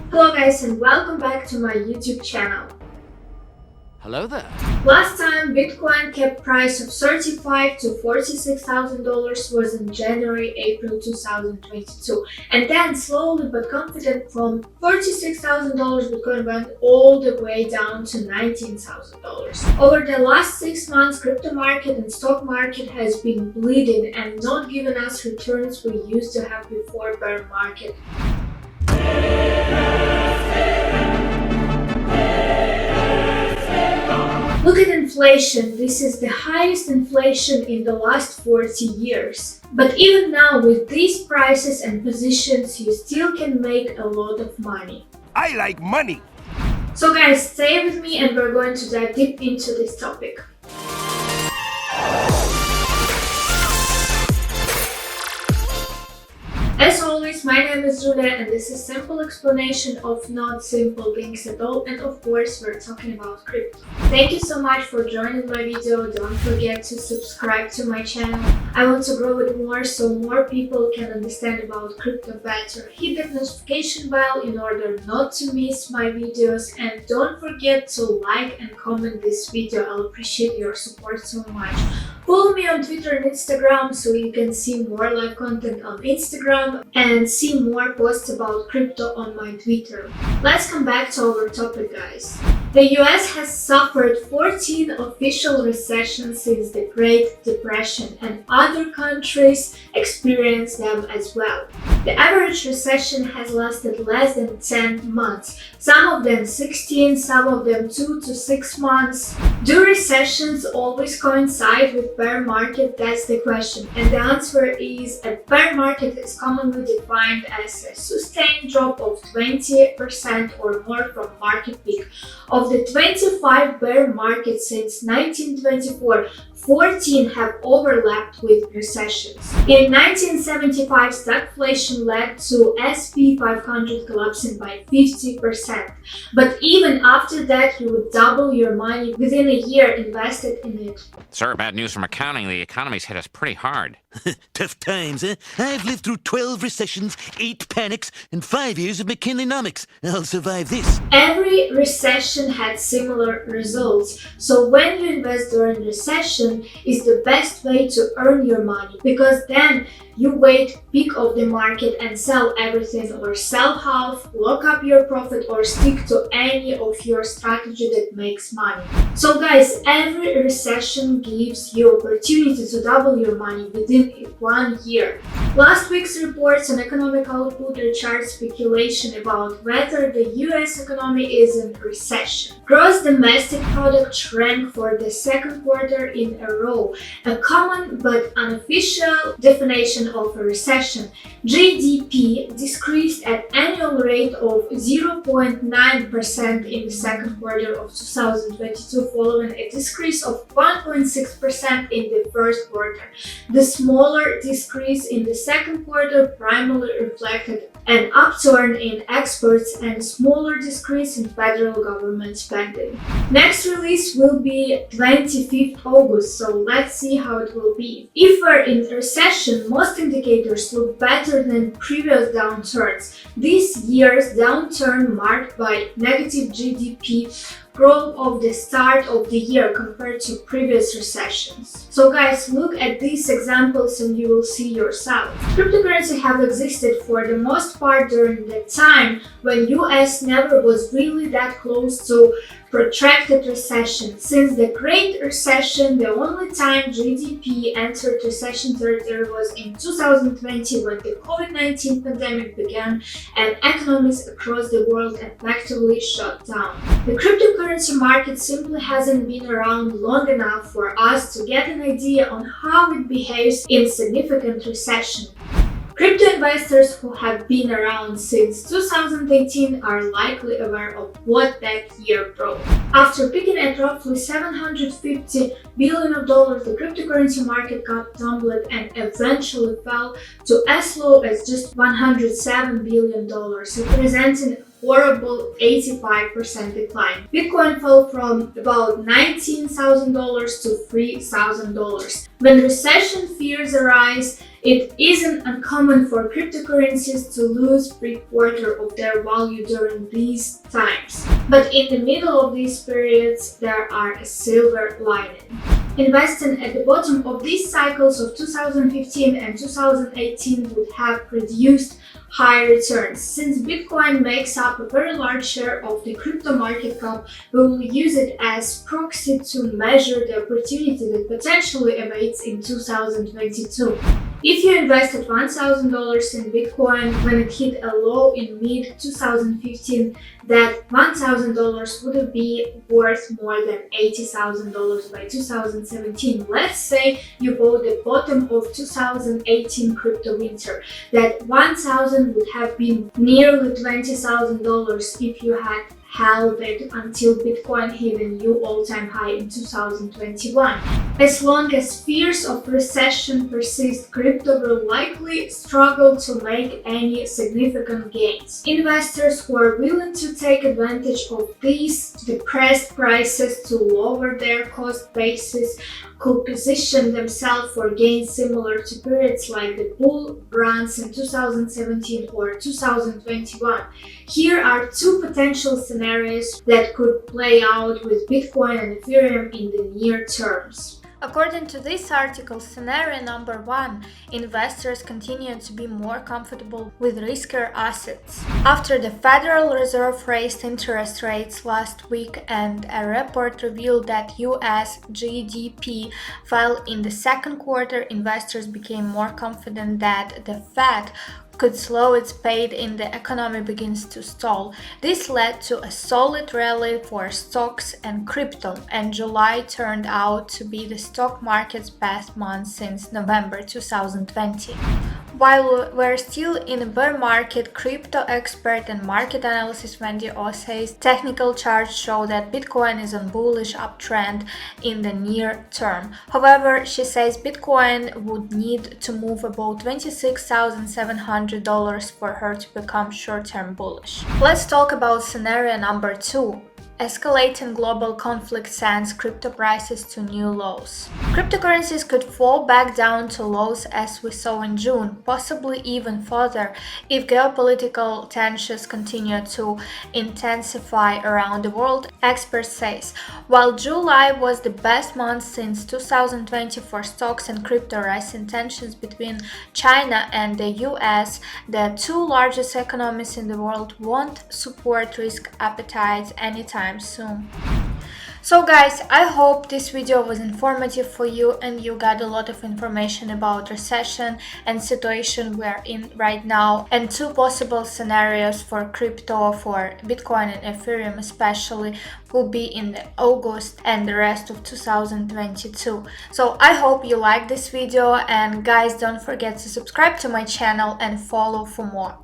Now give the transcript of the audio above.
Hello guys and welcome back to my YouTube channel. Hello there. Last time Bitcoin kept price of $35,000 to $46,000 was in January-April 2022, and then slowly but confident from $46,000 Bitcoin went all the way down to $19,000. Over the last 6 months, crypto market and stock market has been bleeding and not giving us returns we used to have before bear market. Look at inflation. This is the highest inflation in the last 40 years. But even now, with these prices and positions, you still can make a lot of money. I like money. So guys, stay with me and we're going to dive deep into this topic. As always, my name is Julia and this is simple explanation of not simple things at all, and of course we're talking about crypto. Thank you so much for joining my video. Don't forget to subscribe to my channel. I want to grow it more so more people can understand about crypto better. Hit that notification bell in order not to miss my videos, and don't forget to like and comment this video. I'll appreciate your support so much. Follow me on Twitter and Instagram so you can see more live content on Instagram and see more posts about crypto on my Twitter. Let's come back to our topic, guys. The US has suffered 14 official recessions since the Great Depression, and other countries experienced them as well. The average recession has lasted less than 10 months, some of them 16, some of them 2 to 6 months. Do recessions always coincide with bear market? That's the question, and the answer is a bear market is commonly defined as a sustained drop of 20% or more from market peak. Of the 25 bear markets since 1924, 14 have overlapped with recessions. In 1975, stagflation led to SP 500 collapsing by 50%. But even after that, you would double your money within a year invested in it. Sir, bad news from accounting. The economy's hit us pretty hard. Tough times, eh? I've lived through 12 recessions, 8 panics, and 5 years of McKinleynomics. I'll survive this. Every recession had similar results. So when you invest during recession is the best way to earn your money, because then you wait peak of the market and sell everything, or sell half, lock up your profit, or stick to any of your strategy that makes money. So guys, every recession gives you opportunity to double your money within 1 year. Last week's reports on economic output are chart speculation about whether the US economy is in recession. Gross domestic product shrank for the second quarter in a row, a common but unofficial definition of a recession. GDP decreased at annual rate of 0.9% in the second quarter of 2022, following a decrease of 1.6% in the first quarter. The smaller decrease in the second quarter primarily reflected an upturn in exports and smaller decrease in federal government spending. Next release will be 25th August, so let's see how it will be. If we're in recession, most indicators look better than previous downturns. This year's downturn marked by negative GDP growth of the start of the year compared to previous recessions. So guys, look at these examples and you will see yourself. Cryptocurrency have existed for the most part during the time when US never was really that close to protracted recession. Since the Great Recession, the only time GDP entered recession territory was in 2020 when the COVID-19 pandemic began and economies across the world effectively shut down. The cryptocurrency market simply hasn't been around long enough for us to get an idea on how it behaves in significant recession. Crypto investors who have been around since 2018 are likely aware of what that year brought. After peaking at roughly $750 billion, the cryptocurrency market cap tumbled and eventually fell to as low as just $107 billion, representing horrible 85% decline. Bitcoin fell from about $19,000 to $3,000. When recession fears arise, it isn't uncommon for cryptocurrencies to lose 3/4 of their value during these times. But in the middle of these periods, there are a silver lining. Investing at the bottom of these cycles of 2015 and 2018 would have produced high returns. Since Bitcoin makes up a very large share of the crypto market cap, we will use it as proxy to measure the opportunity that potentially awaits in 2022. If you invested $1,000 in Bitcoin when it hit a low in mid-2015, that $1,000 would be worth more than $80,000 by 2017. Let's say you bought the bottom of 2018 crypto winter. That $1,000 would have been nearly $20,000 if you had held it until Bitcoin hit a new all-time high in 2021. As long as fears of recession persist, crypto will likely struggle to make any significant gains. Investors who are willing to take advantage of these depressed prices to lower their cost basis could position themselves for gains similar to periods like the bull runs in 2017 or 2021. Here are two potential scenarios that could play out with Bitcoin and Ethereum in the near terms. According to this article, scenario number 1, investors continue to be more comfortable with riskier assets. After the Federal Reserve raised interest rates last week and a report revealed that US GDP fell in the second quarter, investors became more confident that the Fed could slow its pace and the economy begins to stall. This led to a solid rally for stocks and crypto, and July turned out to be the stock market's best month since November 2020. While we're still in a bear market, crypto expert and market analyst Wendy O says technical charts show that Bitcoin is on bullish uptrend in the near term. However, she says Bitcoin would need to move about $26,700 for her to become short-term bullish. Let's talk about scenario number 2. Escalating global conflict sends crypto prices to new lows. Cryptocurrencies could fall back down to lows as we saw in June, possibly even further if geopolitical tensions continue to intensify around the world, experts say. While July was the best month since 2020 for stocks and crypto, rising tensions between China and the US, the two largest economies in the world, won't support risk appetites anytime soon. So guys, I hope this video was informative for you and you got a lot of information about recession and situation we're in right now, and two possible scenarios for crypto, for Bitcoin and Ethereum especially, will be in August and the rest of 2022. So I hope you like this video, and guys, don't forget to subscribe to my channel and follow for more.